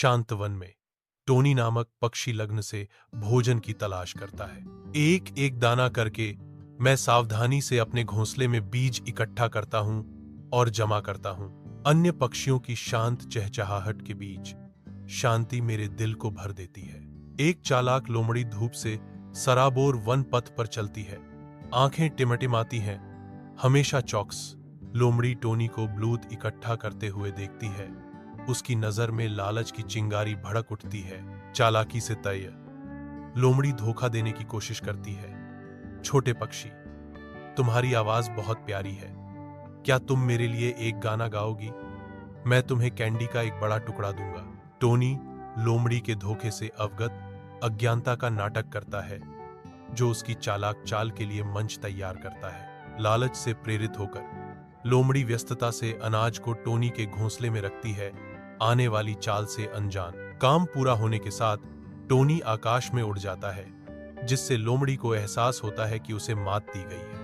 शांत वन में टोनी नामक पक्षी लग्न से भोजन की तलाश करता है। एक एक दाना करके मैं सावधानी से अपने घोंसले में बीज इकट्ठा करता हूं और जमा करता हूं। अन्य पक्षियों की शांत चहचहाहट के बीच शांति मेरे दिल को भर देती है। एक चालाक लोमड़ी धूप से सराबोर वन पथ पर चलती है, आंखें टिमटिमाती हैं, हमेशा चौकस। लोमड़ी टोनी को ब्लूत इकट्ठा करते हुए देखती है। उसकी नजर में लालच की चिंगारी भड़क उठती है। चालाकी से तय लोमड़ी धोखा देने की कोशिश करती है। छोटे पक्षी, तुम्हारी आवाज बहुत प्यारी है, क्या तुम मेरे लिए एक गाना गाओगी? मैं तुम्हें कैंडी का एक बड़ा टुकड़ा दूंगा। टोनी लोमड़ी के धोखे से अवगत अज्ञानता का नाटक करता है, जो उसकी चालाक चाल के लिए मंच तैयार करता है। लालच से प्रेरित होकर लोमड़ी व्यस्तता से अनाज को टोनी के घोंसले में रखती है, आने वाली चाल से अनजान। काम पूरा होने के साथ टोनी आकाश में उड़ जाता है, जिससे लोमड़ी को एहसास होता है कि उसे मात दी गई है।